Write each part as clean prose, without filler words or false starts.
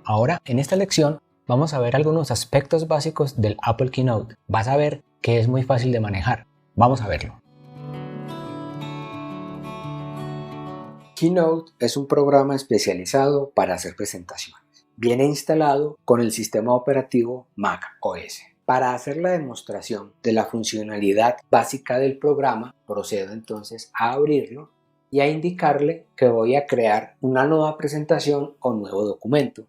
ahora en esta lección vamos a ver algunos aspectos básicos del Apple Keynote. Vas a ver que es muy fácil de manejar. Vamos a verlo. Keynote es un programa especializado para hacer presentaciones. Viene instalado con el sistema operativo Mac OS. Para hacer la demostración de la funcionalidad básica del programa, procedo entonces a abrirlo y a indicarle que voy a crear una nueva presentación o nuevo documento.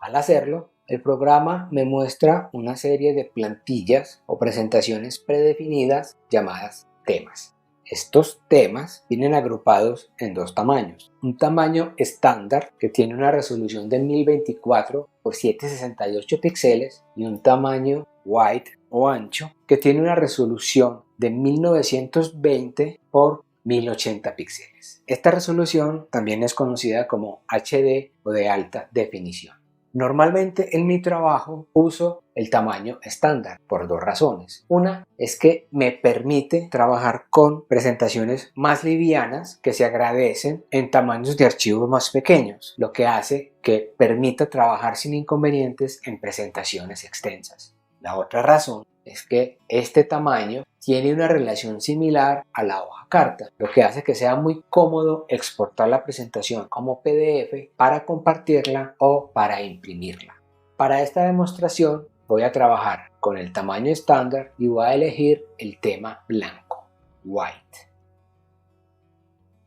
Al hacerlo, el programa me muestra una serie de plantillas o presentaciones predefinidas llamadas temas. Estos temas vienen agrupados en dos tamaños. Un tamaño estándar que tiene una resolución de 1024 x 768 píxeles y un tamaño wide o ancho que tiene una resolución de 1920 x 1080 píxeles. Esta resolución también es conocida como HD o de alta definición. Normalmente en mi trabajo uso el tamaño estándar por dos razones. Una es que me permite trabajar con presentaciones más livianas que se agradecen en tamaños de archivos más pequeños, lo que hace que permita trabajar sin inconvenientes en presentaciones extensas. La otra razón es que este tamaño tiene una relación similar a la hoja carta, lo que hace que sea muy cómodo exportar la presentación como PDF para compartirla o para imprimirla. Para esta demostración voy a trabajar con el tamaño estándar y voy a elegir el tema blanco, white.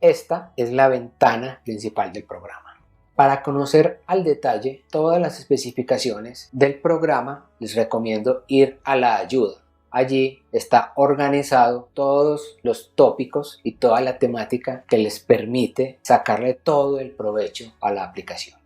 Esta es la ventana principal del programa. Para conocer al detalle todas las especificaciones del programa, les recomiendo ir a la ayuda. Allí está organizado todos los tópicos y toda la temática que les permite sacarle todo el provecho a la aplicación.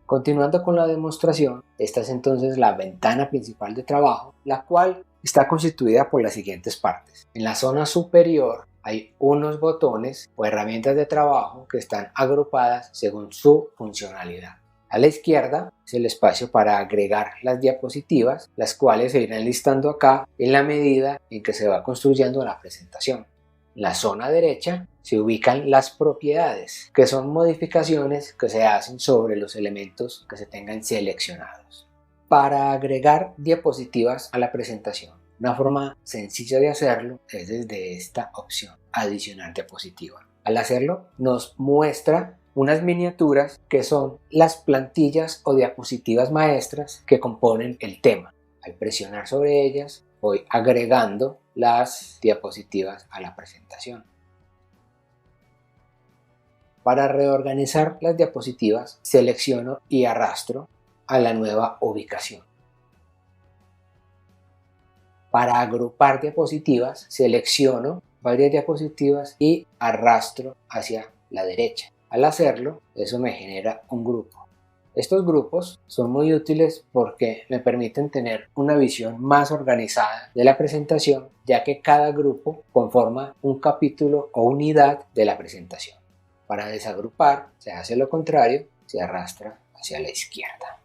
Continuando con la demostración, esta es entonces la ventana principal de trabajo, la cual está constituida por las siguientes partes. En la zona superior hay unos botones o herramientas de trabajo que están agrupadas según su funcionalidad. A la izquierda es el espacio para agregar las diapositivas, las cuales se irán listando acá en la medida en que se va construyendo la presentación. En la zona derecha se ubican las propiedades, que son modificaciones que se hacen sobre los elementos que se tengan seleccionados. Para agregar diapositivas a la presentación, una forma sencilla de hacerlo es desde esta opción, adicionar diapositiva. Al hacerlo nos muestra unas miniaturas que son las plantillas o diapositivas maestras que componen el tema. Al presionar sobre ellas voy agregando las diapositivas a la presentación. Para reorganizar las diapositivas selecciono y arrastro a la nueva ubicación. Para agrupar diapositivas selecciono varias diapositivas y arrastro hacia la derecha. Al hacerlo, eso me genera un grupo. Estos grupos son muy útiles porque me permiten tener una visión más organizada de la presentación, ya que cada grupo conforma un capítulo o unidad de la presentación. Para desagrupar se hace lo contrario, se arrastra hacia la izquierda.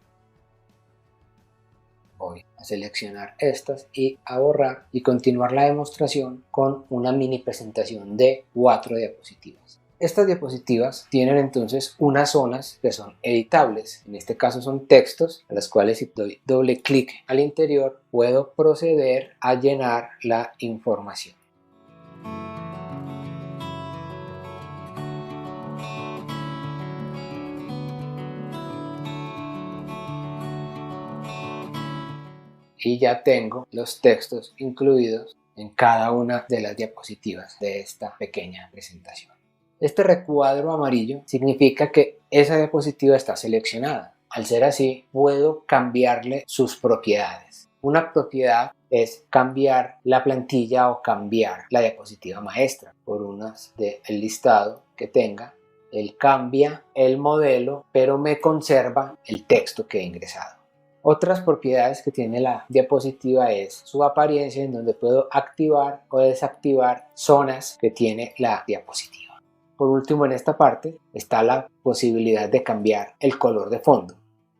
Voy a seleccionar estas y a borrar y continuar la demostración con una mini presentación de 4 diapositivas. Estas diapositivas tienen entonces unas zonas que son editables, en este caso son textos a las cuales si doy doble clic al interior puedo proceder a llenar la información. Y ya tengo los textos incluidos en cada una de las diapositivas de esta pequeña presentación. Este recuadro amarillo significa que esa diapositiva está seleccionada. Al ser así, puedo cambiarle sus propiedades. Una propiedad es cambiar la plantilla o cambiar la diapositiva maestra por unas del listado que tenga. Él cambia el modelo, pero me conserva el texto que he ingresado. Otras propiedades que tiene la diapositiva es su apariencia, en donde puedo activar o desactivar zonas que tiene la diapositiva. Por último, en esta parte está la posibilidad de cambiar el color de fondo.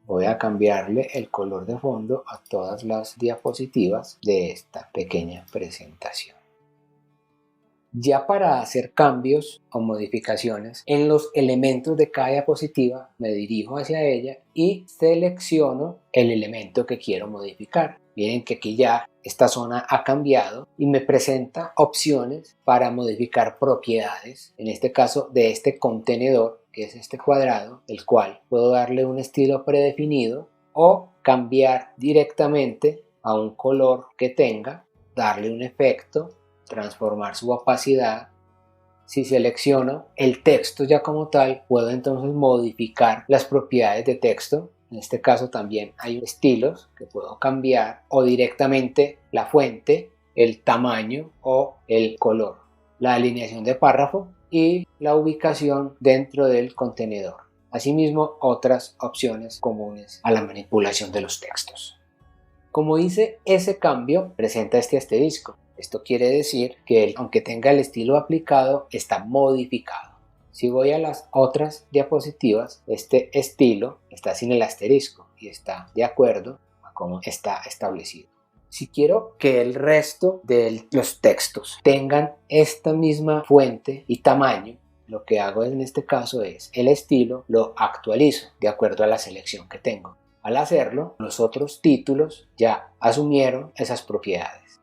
Voy a cambiarle el color de fondo a todas las diapositivas de esta pequeña presentación. Ya para hacer cambios o modificaciones en los elementos de cada diapositiva, me dirijo hacia ella y selecciono el elemento que quiero modificar. Miren que aquí ya esta zona ha cambiado y me presenta opciones para modificar propiedades, en este caso de este contenedor, que es este cuadrado, el cual puedo darle un estilo predefinido o cambiar directamente a un color que tenga, darle un efecto, transformar su opacidad. Si selecciono el texto ya como tal, puedo entonces modificar las propiedades de texto. En este caso también hay estilos que puedo cambiar, o directamente la fuente, el tamaño o el color, la alineación de párrafo y la ubicación dentro del contenedor. Asimismo, otras opciones comunes a la manipulación de los textos. Como hice ese cambio, presenta este asterisco. Esto quiere decir que aunque tenga el estilo aplicado, está modificado. Si voy a las otras diapositivas, este estilo está sin el asterisco y está de acuerdo a cómo está establecido. Si quiero que el resto de los textos tengan esta misma fuente y tamaño, lo que hago en este caso es el estilo lo actualizo de acuerdo a la selección que tengo. Al hacerlo, los otros títulos ya asumieron esas propiedades.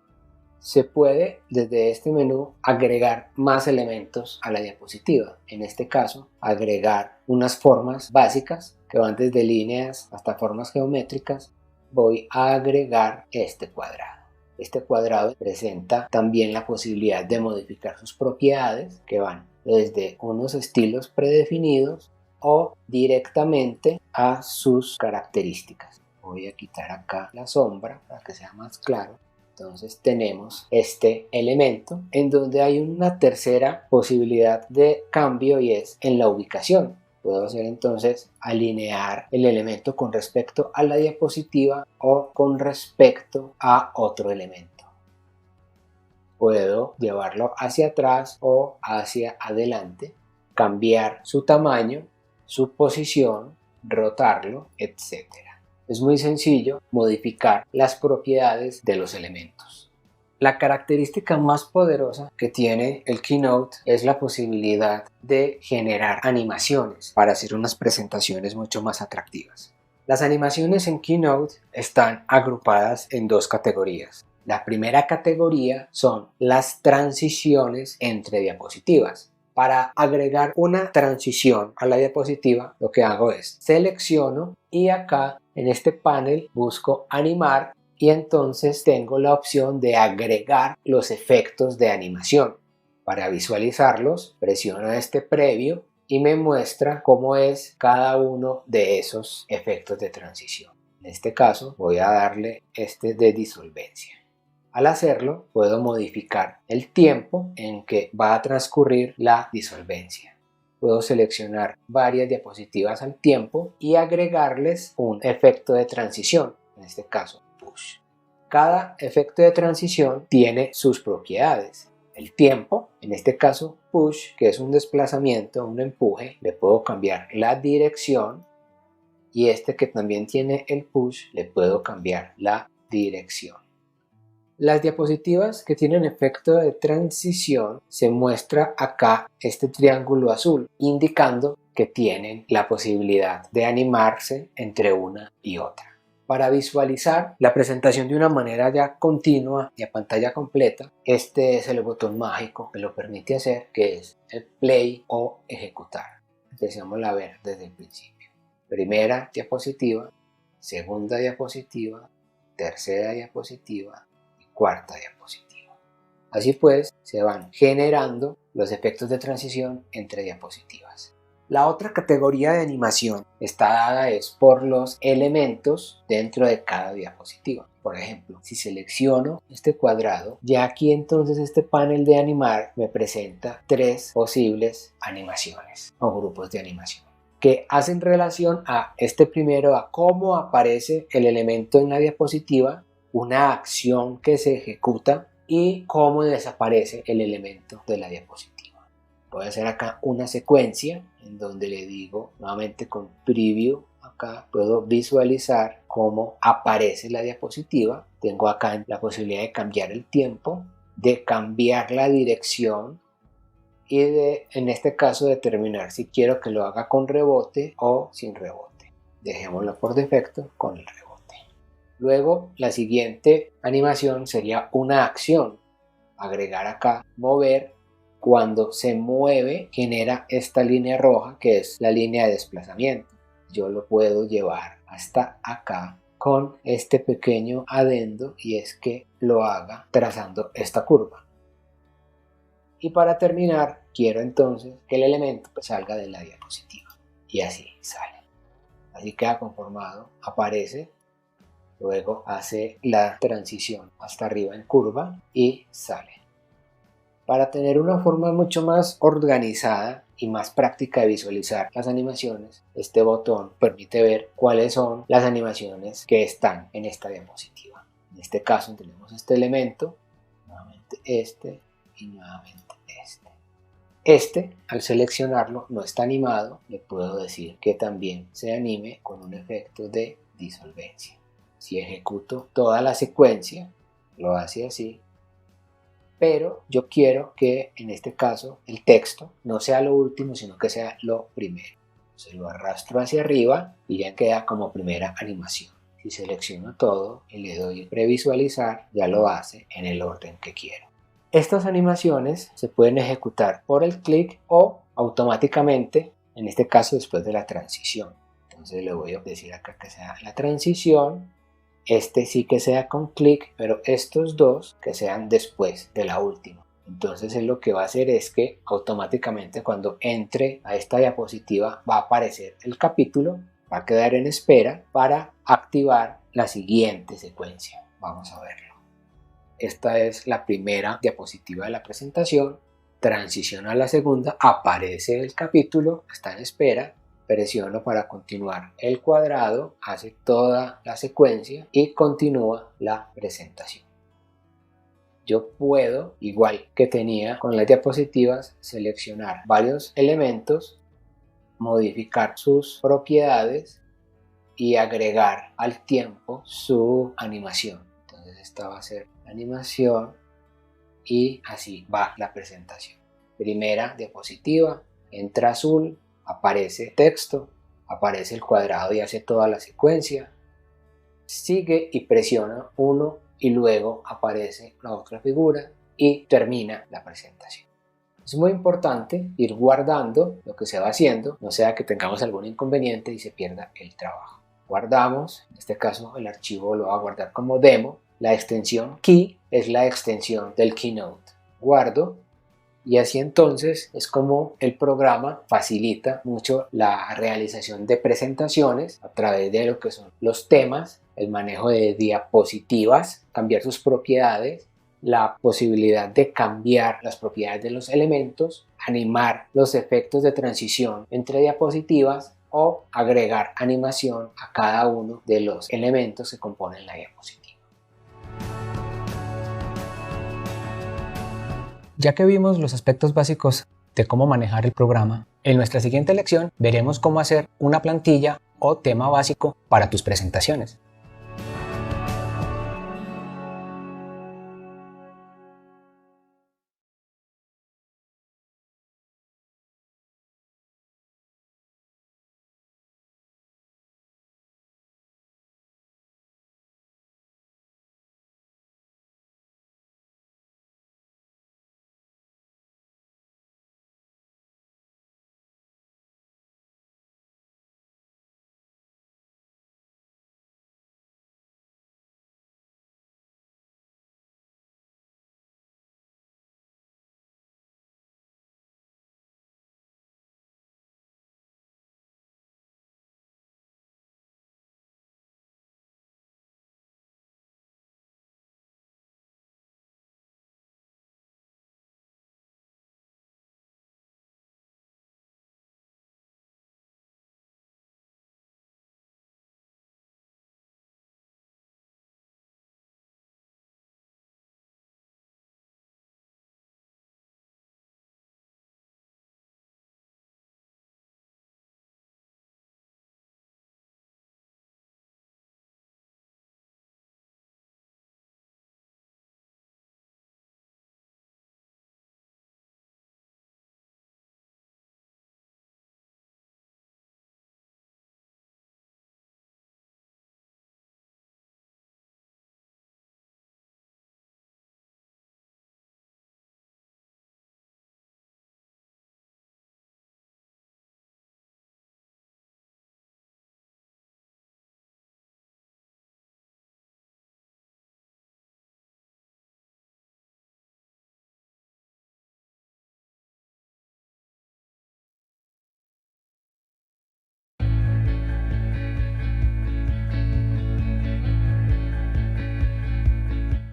Se puede desde este menú agregar más elementos a la diapositiva. En este caso, agregar unas formas básicas que van desde líneas hasta formas geométricas. Voy a agregar este cuadrado. Este cuadrado presenta también la posibilidad de modificar sus propiedades, que van desde unos estilos predefinidos o directamente a sus características. Voy a quitar acá la sombra para que sea más claro. Entonces tenemos este elemento en donde hay una tercera posibilidad de cambio y es en la ubicación. Puedo hacer entonces alinear el elemento con respecto a la diapositiva o con respecto a otro elemento. Puedo llevarlo hacia atrás o hacia adelante, cambiar su tamaño, su posición, rotarlo, etc. Es muy sencillo modificar las propiedades de los elementos. La característica más poderosa que tiene el Keynote es la posibilidad de generar animaciones para hacer unas presentaciones mucho más atractivas. Las animaciones en Keynote están agrupadas en dos categorías. La primera categoría son las transiciones entre diapositivas. Para agregar una transición a la diapositiva, lo que hago es selecciono y acá en este panel busco animar y entonces tengo la opción de agregar los efectos de animación. Para visualizarlos, presiono este previo y me muestra cómo es cada uno de esos efectos de transición. En este caso voy a darle este de disolvencia. Al hacerlo, puedo modificar el tiempo en que va a transcurrir la disolvencia. Puedo seleccionar varias diapositivas al tiempo y agregarles un efecto de transición, en este caso push. Cada efecto de transición tiene sus propiedades. El tiempo, en este caso push, que es un desplazamiento, un empuje, le puedo cambiar la dirección, y este que también tiene el push, le puedo cambiar la dirección. Las diapositivas que tienen efecto de transición se muestra acá este triángulo azul, indicando que tienen la posibilidad de animarse entre una y otra. Para visualizar la presentación de una manera ya continua y a pantalla completa, este es el botón mágico que lo permite hacer, que es el play o ejecutar. Empecemos a ver desde el principio. Primera diapositiva, segunda diapositiva, tercera diapositiva, cuarta diapositiva. Así pues, se van generando los efectos de transición entre diapositivas. La otra categoría de animación está dada es por los elementos dentro de cada diapositiva. Por ejemplo, si selecciono este cuadrado, ya aquí entonces este panel de animar me presenta tres posibles animaciones o grupos de animación que hacen relación a este primero, a cómo aparece el elemento en la diapositiva, una acción que se ejecuta y cómo desaparece el elemento de la diapositiva. Voy a hacer acá una secuencia en donde le digo nuevamente con preview, acá puedo visualizar cómo aparece la diapositiva. Tengo acá la posibilidad de cambiar el tiempo, de cambiar la dirección en este caso determinar si quiero que lo haga con rebote o sin rebote. Dejémoslo por defecto con el rebote. Luego la siguiente animación sería una acción. Agregar acá mover. Cuando se mueve genera esta línea roja que es la línea de desplazamiento. Yo lo puedo llevar hasta acá con este pequeño adendo, y es que lo haga trazando esta curva. Y para terminar quiero entonces que el elemento salga de la diapositiva, y así sale. Así queda conformado, aparece, luego hace la transición hasta arriba en curva y sale. Para tener una forma mucho más organizada y más práctica de visualizar las animaciones, este botón permite ver cuáles son las animaciones que están en esta diapositiva. En este caso tenemos este elemento, nuevamente este y nuevamente este. Este, al seleccionarlo, no está animado. Le puedo decir que también se anime con un efecto de disolvencia. Si ejecuto toda la secuencia, lo hace así. Pero yo quiero que en este caso el texto no sea lo último, sino que sea lo primero. Se lo arrastro hacia arriba y ya queda como primera animación. Si selecciono todo y le doy previsualizar, ya lo hace en el orden que quiero. Estas animaciones se pueden ejecutar por el clic o automáticamente, en este caso después de la transición. Entonces le voy a decir acá que sea la transición. Este sí que sea con clic, pero estos dos que sean después de la última. Entonces él lo que va a hacer es que automáticamente cuando entre a esta diapositiva va a aparecer el capítulo, va a quedar en espera para activar la siguiente secuencia. Vamos a verlo. Esta es la primera diapositiva de la presentación. Transiciona a la segunda, aparece el capítulo, está en espera. Presiono para continuar el cuadrado, hace toda la secuencia y continúa la presentación. Yo puedo, igual que tenía con las diapositivas, seleccionar varios elementos, modificar sus propiedades y agregar al tiempo su animación. Entonces esta va a ser la animación y así va la presentación. Primera diapositiva, entra azul, aparece texto, aparece el cuadrado y hace toda la secuencia, sigue y presiona 1 y luego aparece la otra figura y termina la presentación. Es muy importante ir guardando lo que se va haciendo, no sea que tengamos algún inconveniente y se pierda el trabajo. Guardamos, en este caso el archivo lo va a guardar como demo, la extensión key es la extensión del Keynote. Guardo. Y así entonces es como el programa facilita mucho la realización de presentaciones a través de lo que son los temas, el manejo de diapositivas, cambiar sus propiedades, la posibilidad de cambiar las propiedades de los elementos, animar los efectos de transición entre diapositivas o agregar animación a cada uno de los elementos que componen la diapositiva. Ya que vimos los aspectos básicos de cómo manejar el programa, en nuestra siguiente lección veremos cómo hacer una plantilla o tema básico para tus presentaciones.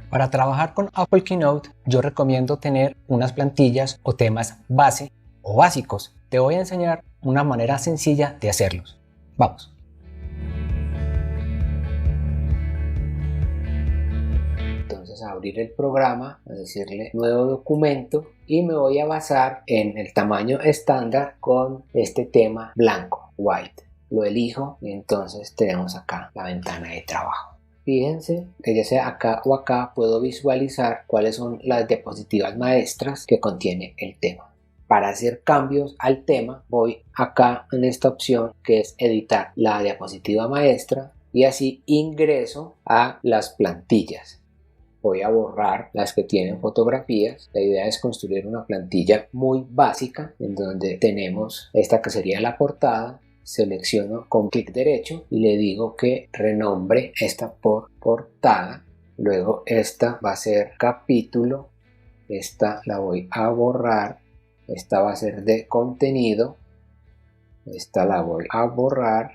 Para trabajar con Apple Keynote, yo recomiendo tener unas plantillas o temas base o básicos. Te voy a enseñar una manera sencilla de hacerlos. Vamos. Entonces, abrir el programa, a decirle nuevo documento y me voy a basar en el tamaño estándar con este tema blanco, white. Lo elijo y entonces tenemos acá la ventana de trabajo. Fíjense que ya sea acá o acá puedo visualizar cuáles son las diapositivas maestras que contiene el tema. Para hacer cambios al tema voy acá en esta opción que es editar la diapositiva maestra y así ingreso a las plantillas. Voy a borrar las que tienen fotografías. La idea es construir una plantilla muy básica en donde tenemos esta que sería la portada. Selecciono con clic derecho y le digo que renombre esta por portada. Luego esta va a ser capítulo. Esta la voy a borrar. Esta va a ser de contenido. Esta la voy a borrar.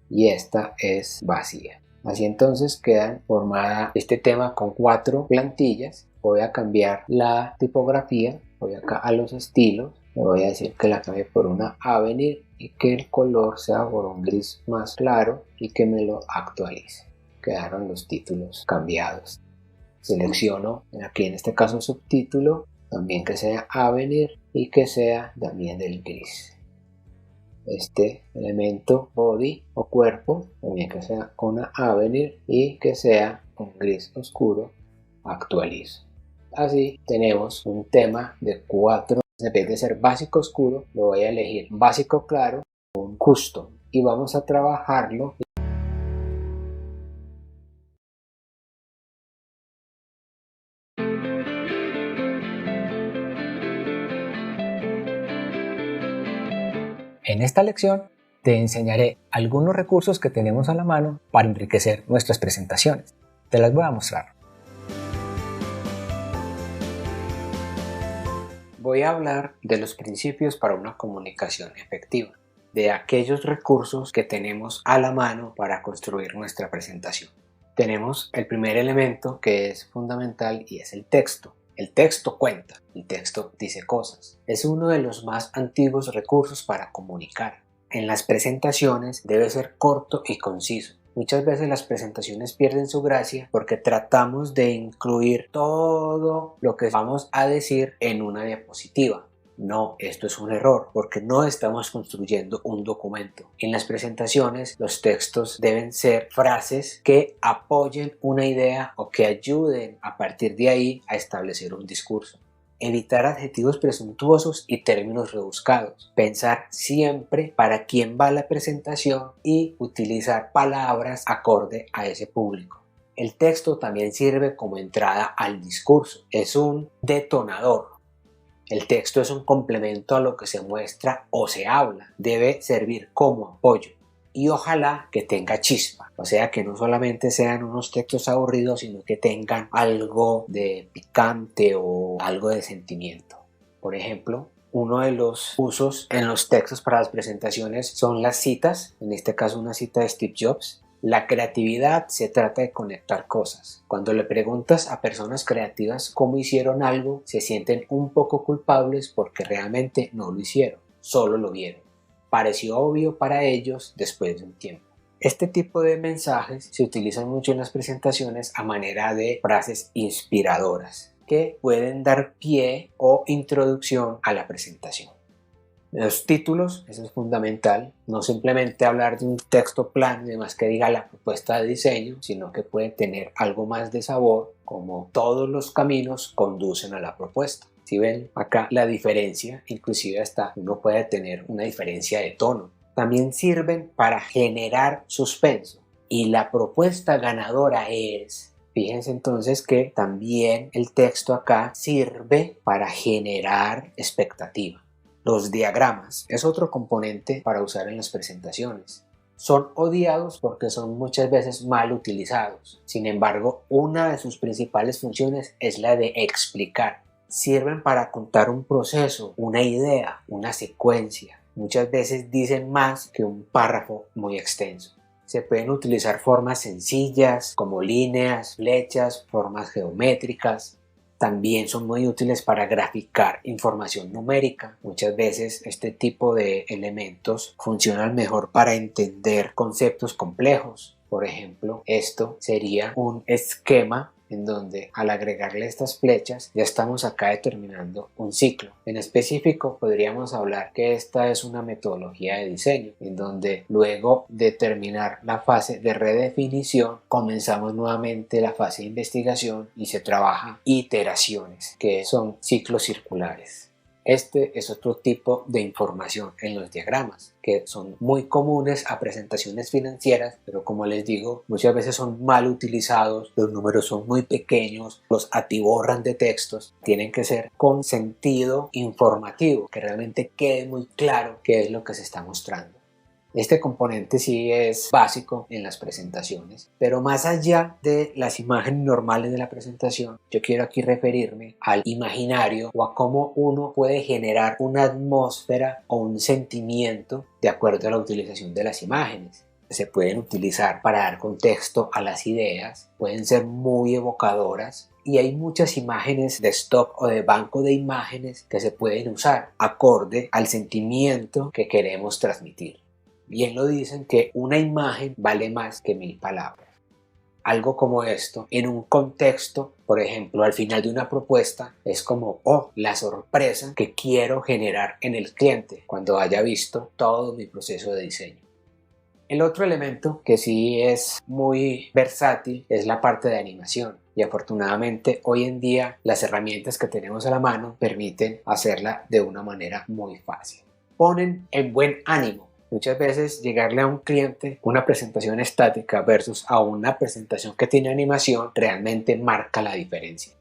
Y esta es vacía. Así entonces queda formada este tema con 4 plantillas. Voy a cambiar la tipografía. Voy acá a los estilos. Le voy a decir que la cambie por una Avenir y que el color sea por un gris más claro y que me lo actualice. Quedaron los títulos cambiados. Selecciono aquí en este caso subtítulo, también que sea Avenir y que sea también del gris. Este elemento body o cuerpo, también que sea una Avenir y que sea un gris oscuro, actualizo. Así tenemos un tema de 4. En vez de ser básico oscuro, lo voy a elegir básico claro, un custom y vamos a trabajarlo. En esta lección te enseñaré algunos recursos que tenemos a la mano para enriquecer nuestras presentaciones. Te las voy a mostrar. Voy a hablar de los principios para una comunicación efectiva, de aquellos recursos que tenemos a la mano para construir nuestra presentación. Tenemos el primer elemento que es fundamental y es el texto. El texto cuenta, el texto dice cosas. Es uno de los más antiguos recursos para comunicar. En las presentaciones debe ser corto y conciso. Muchas veces las presentaciones pierden su gracia porque tratamos de incluir todo lo que vamos a decir en una diapositiva. No, esto es un error porque no estamos construyendo un documento. En las presentaciones los textos deben ser frases que apoyen una idea o que ayuden a partir de ahí a establecer un discurso. Evitar adjetivos presuntuosos y términos rebuscados. Pensar siempre para quién va la presentación y utilizar palabras acorde a ese público. El texto también sirve como entrada al discurso. Es un detonador. El texto es un complemento a lo que se muestra o se habla. Debe servir como apoyo. Y ojalá que tenga chispa, o sea que no solamente sean unos textos aburridos, sino que tengan algo de picante o algo de sentimiento. Por ejemplo, uno de los usos en los textos para las presentaciones son las citas, en este caso una cita de Steve Jobs. La creatividad se trata de conectar cosas. Cuando le preguntas a personas creativas cómo hicieron algo, se sienten un poco culpables porque realmente no lo hicieron, solo lo vieron. Pareció obvio para ellos después de un tiempo. Este tipo de mensajes se utilizan mucho en las presentaciones a manera de frases inspiradoras que pueden dar pie o introducción a la presentación. Los títulos, eso es fundamental, no simplemente hablar de un texto plano y demás que diga la propuesta de diseño, sino que puede tener algo más de sabor, como todos los caminos conducen a la propuesta. Si ven acá la diferencia, inclusive hasta uno puede tener una diferencia de tono. También sirven para generar suspenso y la propuesta ganadora es, fíjense entonces que también el texto acá sirve para generar expectativa. Los diagramas es otro componente para usar en las presentaciones. Son odiados porque son muchas veces mal utilizados. Sin embargo, una de sus principales funciones es la de explicar. Sirven para contar un proceso, una idea, una secuencia. Muchas veces dicen más que un párrafo muy extenso. Se pueden utilizar formas sencillas como líneas, flechas, formas geométricas. También son muy útiles para graficar información numérica. Muchas veces este tipo de elementos funcionan mejor para entender conceptos complejos. Por ejemplo, esto sería un esquema en donde al agregarle estas flechas ya estamos acá determinando un ciclo. En específico podríamos hablar que esta es una metodología de diseño en donde luego de terminar la fase de redefinición comenzamos nuevamente la fase de investigación y se trabaja iteraciones, que son ciclos circulares. Este es otro tipo de información en los diagramas que son muy comunes a presentaciones financieras, pero como les digo, muchas veces son mal utilizados, los números son muy pequeños, los atiborran de textos, tienen que ser con sentido informativo, que realmente quede muy claro qué es lo que se está mostrando. Este componente sí es básico en las presentaciones, pero más allá de las imágenes normales de la presentación, yo quiero aquí referirme al imaginario o a cómo uno puede generar una atmósfera o un sentimiento de acuerdo a la utilización de las imágenes. Se pueden utilizar para dar contexto a las ideas, pueden ser muy evocadoras y hay muchas imágenes de stock o de banco de imágenes que se pueden usar acorde al sentimiento que queremos transmitir. Bien lo dicen que una imagen vale más que 1000 palabras. Algo como esto, en un contexto, por ejemplo, al final de una propuesta, es como, la sorpresa que quiero generar en el cliente cuando haya visto todo mi proceso de diseño. El otro elemento que sí es muy versátil es la parte de animación. Y afortunadamente hoy en día las herramientas que tenemos a la mano permiten hacerla de una manera muy fácil. Ponen en buen ánimo. Muchas veces llegarle a un cliente una presentación estática versus a una presentación que tiene animación realmente marca la diferencia.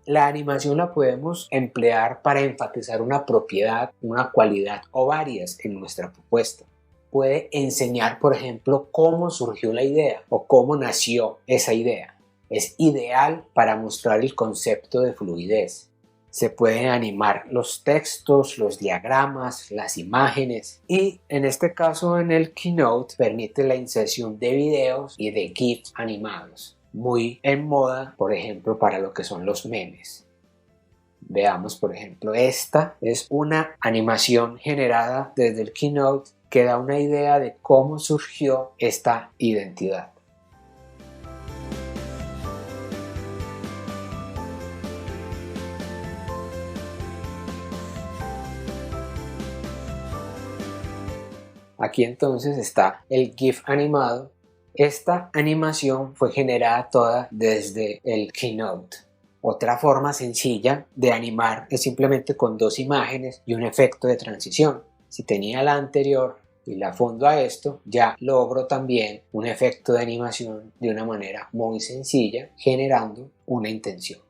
La animación la podemos emplear para enfatizar una propiedad, una cualidad o varias en nuestra propuesta. Puede enseñar, por ejemplo, cómo surgió la idea o cómo nació esa idea. Es ideal para mostrar el concepto de fluidez. Se pueden animar los textos, los diagramas, las imágenes y en este caso en el Keynote permite la inserción de videos y de GIFs animados, muy en moda, por ejemplo, para lo que son los memes. Veamos, por ejemplo, esta es una animación generada desde el Keynote que da una idea de cómo surgió esta identidad. Aquí entonces está el GIF animado. Esta animación fue generada toda desde el Keynote. Otra forma sencilla de animar es simplemente con dos imágenes y un efecto de transición. Si tenía la anterior y la fundo a esto, ya logro también un efecto de animación de una manera muy sencilla, generando una intención.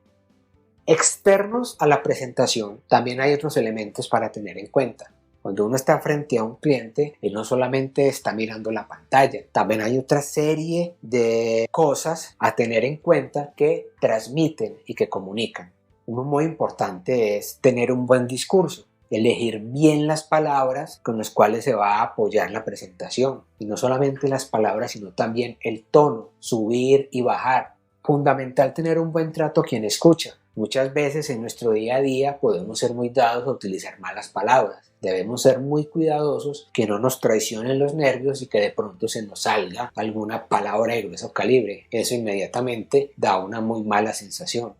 Externos a la presentación, también hay otros elementos para tener en cuenta. Cuando uno está frente a un cliente, él no solamente está mirando la pantalla, también hay otra serie de cosas a tener en cuenta que transmiten y que comunican. Uno muy importante es tener un buen discurso, elegir bien las palabras con las cuales se va a apoyar la presentación. Y no solamente las palabras, sino también el tono, subir y bajar. Fundamental tener un buen trato a quien escucha. Muchas veces en nuestro día a día podemos ser muy dados a utilizar malas palabras. Debemos ser muy cuidadosos que no nos traicionen los nervios y que de pronto se nos salga alguna palabra de grueso calibre. Eso inmediatamente da una muy mala sensación.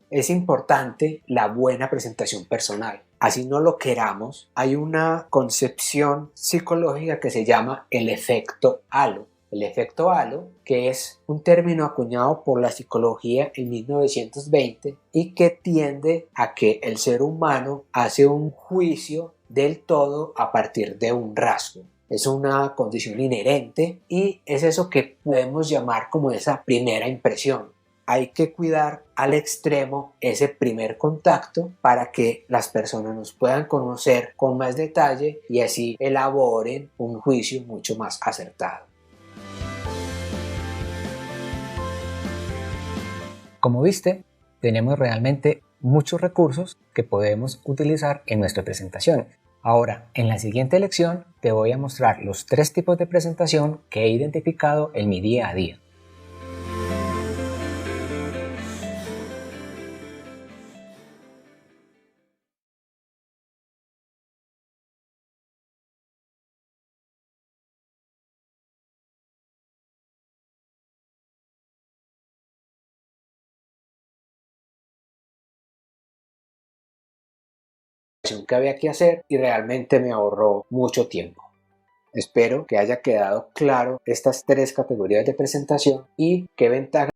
Es importante la buena presentación personal. Así no lo queramos, hay una concepción psicológica que se llama el efecto halo. El efecto halo, que es un término acuñado por la psicología en 1920 y que tiende a que el ser humano hace un juicio del todo a partir de un rasgo. Es una condición inherente y es eso que podemos llamar como esa primera impresión. Hay que cuidar al extremo ese primer contacto para que las personas nos puedan conocer con más detalle y así elaboren un juicio mucho más acertado. Como viste, tenemos realmente muchos recursos que podemos utilizar en nuestras presentaciones. Ahora, en la siguiente lección te voy a mostrar los 3 tipos de presentación que he identificado en mi día a día. Que había que hacer y realmente me ahorró mucho tiempo. Espero que haya quedado claro estas 3 categorías de presentación y qué ventajas.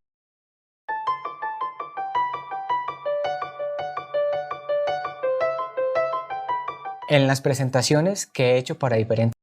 En las presentaciones que he hecho para diferentes